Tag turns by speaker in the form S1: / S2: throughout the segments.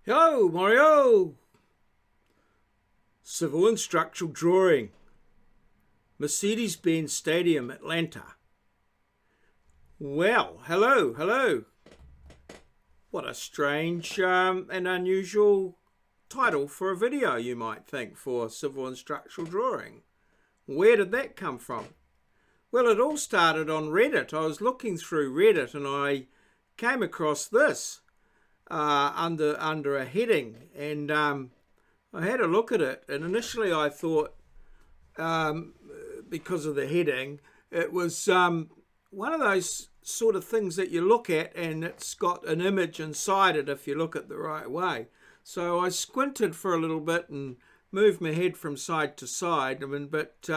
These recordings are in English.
S1: Hello, maurieos! Civil and structural drawing. Mercedes-Benz Stadium, Atlanta. Well, hello. What a strange and unusual title for a video, you might think, for civil and structural drawing. Where did that come from? Well, it all started on Reddit. I was looking through Reddit and I came across this under a heading, and I had a look at it, and initially I thought, because of the heading, it was one of those sort of things that you look at and it's got an image inside it if you look at the right way. So I squinted for a little bit and moved my head from side to side, but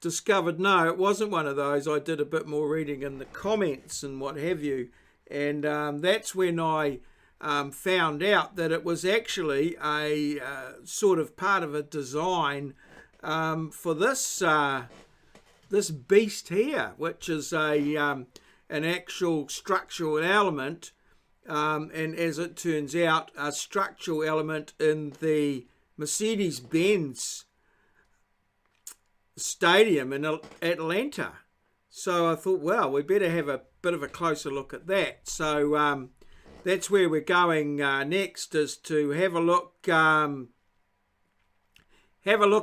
S1: discovered no, it wasn't one of those. I did a bit more reading in the comments and what have you, and that's when I found out that it was actually a sort of part of a design for this this beast here, which is an actual structural element, and as it turns out, a structural element in the Mercedes-Benz Stadium in Atlanta. So I thought, well, we better have a bit of a closer look at that. So that's where we're going next, is to have a look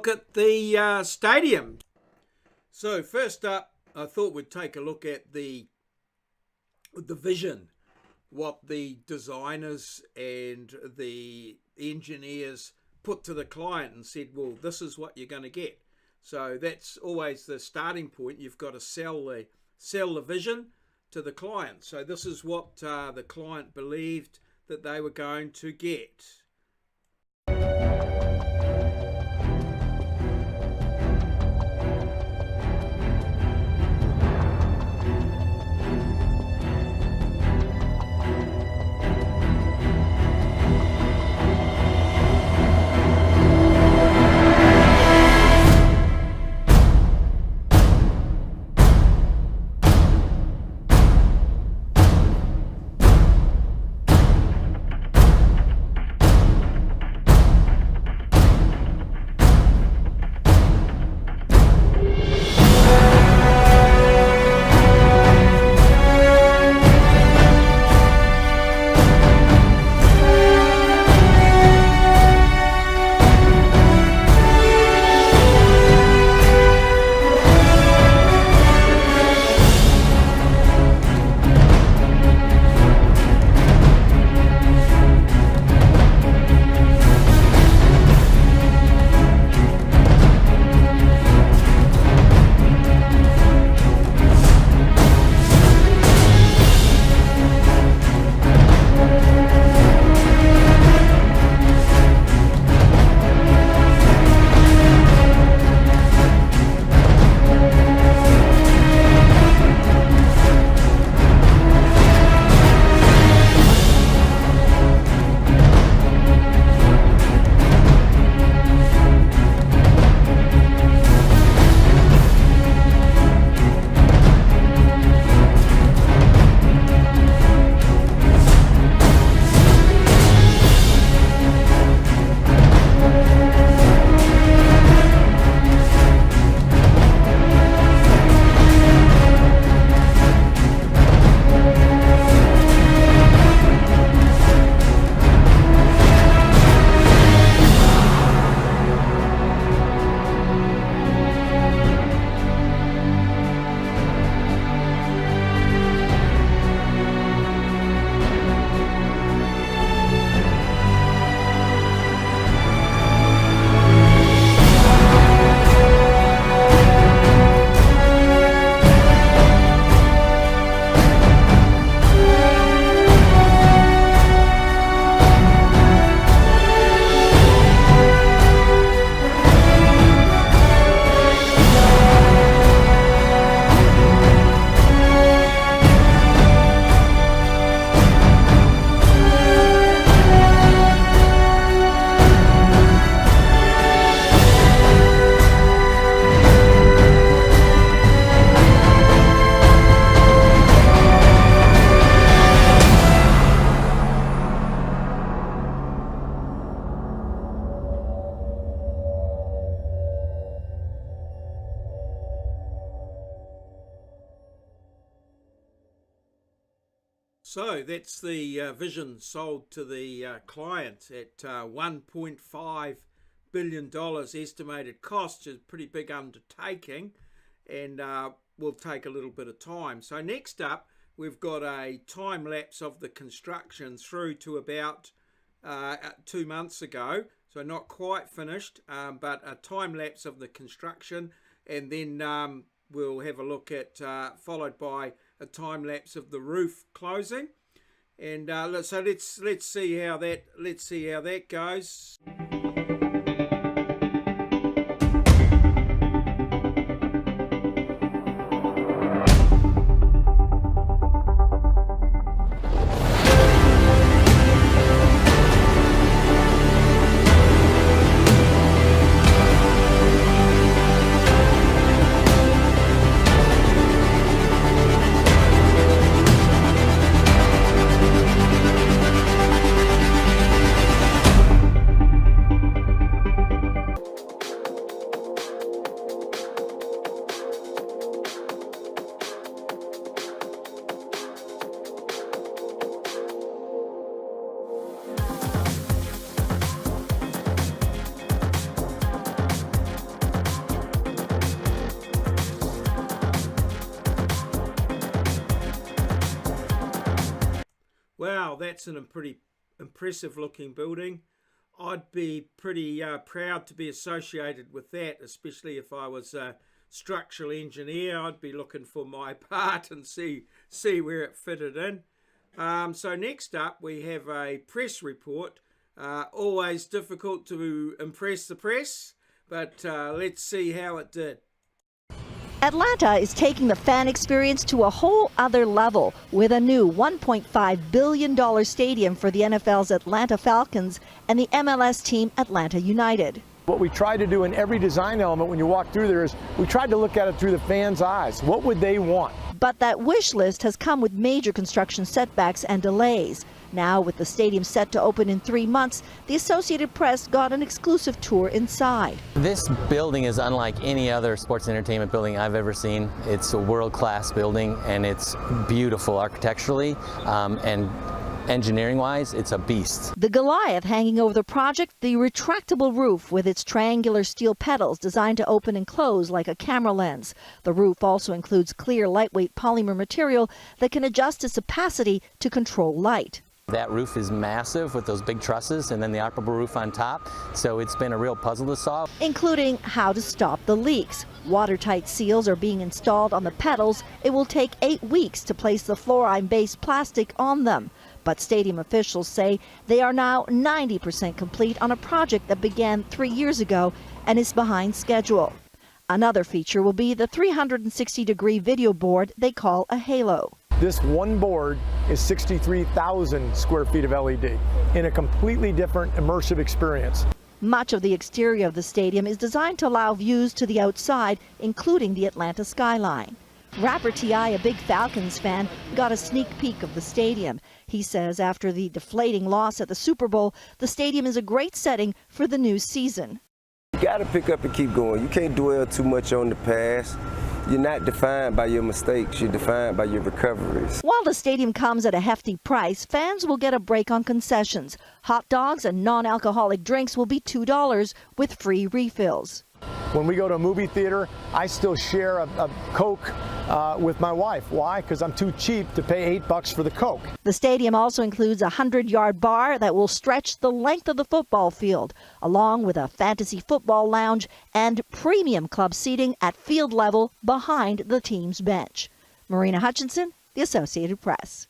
S1: at the stadium. So first up, I thought we'd take a look at the vision, what the designers and the engineers put to the client and said, well, this is what you're going to get. So that's always the starting point. You've got to sell the vision to the client. So this is what the client believed that they were going to get. So that's the vision sold to the client at $1.5 billion estimated cost. Is a pretty big undertaking, and will take a little bit of time. So next up, we've got a time lapse of the construction through to about 2 months ago. So not quite finished, but a time lapse of the construction, and then we'll have a look at followed by a time lapse of the roof closing. And so let's see how that goes. Wow, that's a pretty impressive looking building. I'd be pretty proud to be associated with that, especially if I was a structural engineer. I'd be looking for my part and see where it fitted in. So next up we have a press report. Always difficult to impress the press, but let's see how it did.
S2: Atlanta is taking the fan experience to a whole other level with a new $1.5 billion stadium for the NFL's Atlanta Falcons and the MLS team Atlanta United.
S3: What we try to do in every design element when you walk through there is we tried to look at it through the fans' eyes. What would they want?
S2: But that wish list has come with major construction setbacks and delays. Now, with the stadium set to open in 3 months, the Associated Press got an exclusive tour inside.
S4: This building is unlike any other sports and entertainment building I've ever seen. It's a world-class building, and it's beautiful architecturally and engineering-wise. It's a beast.
S2: The Goliath hanging over the project, the retractable roof with its triangular steel petals designed to open and close like a camera lens. The roof also includes clear, lightweight polymer material that can adjust its opacity to control light.
S4: That roof is massive with those big trusses and then the operable roof on top, so it's been a real puzzle to solve.
S2: Including how to stop the leaks. Watertight seals are being installed on the petals. It will take 8 weeks to place the fluorine-based plastic on them. But stadium officials say they are now 90% complete on a project that began 3 years ago and is behind schedule. Another feature will be the 360-degree video board they call a halo.
S3: This one board is 63,000 square feet of LED in a completely different immersive experience.
S2: Much of the exterior of the stadium is designed to allow views to the outside, including the Atlanta skyline. Rapper T.I., a big Falcons fan, got a sneak peek of the stadium. He says after the deflating loss at the Super Bowl, the stadium is a great setting for the new season.
S5: You got to pick up and keep going. You can't dwell too much on the past. You're not defined by your mistakes, you're defined by your recoveries.
S2: While the stadium comes at a hefty price, fans will get a break on concessions. Hot dogs and non-alcoholic drinks will be $2 with free refills.
S3: When we go to a movie theater, I still share a Coke with my wife. Why? Because I'm too cheap to pay $8 for the Coke.
S2: The stadium also includes a 100-yard bar that will stretch the length of the football field, along with a fantasy football lounge and premium club seating at field level behind the team's bench. Marina Hutchinson, The Associated Press.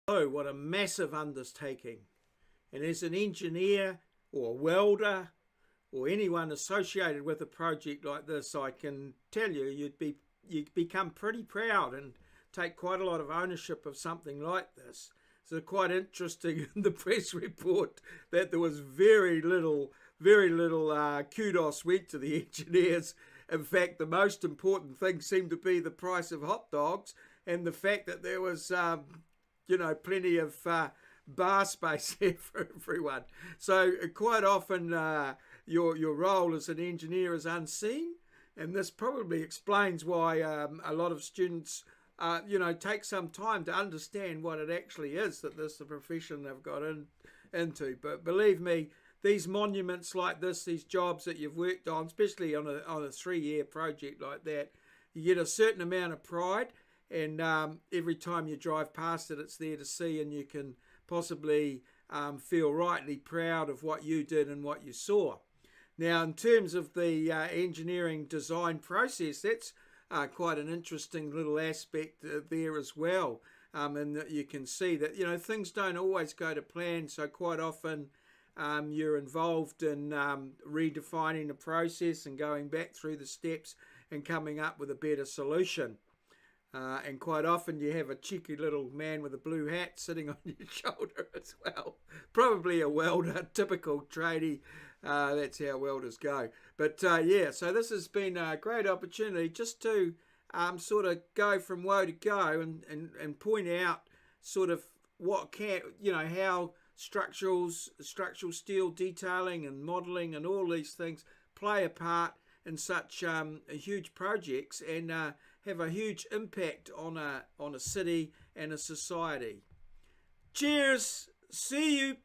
S1: Oh, what a massive undertaking. And as an engineer or welder or anyone associated with a project like this, I can tell you, you'd become pretty proud and take quite a lot of ownership of something like this. So quite interesting in the press report that there was very little kudos went to the engineers. In fact, the most important thing seemed to be the price of hot dogs and the fact that there was, plenty of bar space there for everyone. So quite often your role as an engineer is unseen, and this probably explains why a lot of students take some time to understand what it actually is that this is the profession they've got into. But believe me, these monuments like this, these jobs that you've worked on, especially on a 3-year project like that, you get a certain amount of pride, and every time you drive past it, it's there to see, and you can possibly feel rightly proud of what you did and what you saw. Now, in terms of the engineering design process, that's quite an interesting little aspect there as well. And that you can see that, things don't always go to plan. So quite often you're involved in redefining the process and going back through the steps and coming up with a better solution. And quite often you have a cheeky little man with a blue hat sitting on your shoulder as well. Probably a welder, typical tradie. That's how welders go. But so this has been a great opportunity just to sort of go from woe to go and point out sort of what how structural steel detailing and modelling and all these things play a part in such huge projects and have a huge impact on a city and a society. Cheers! See you!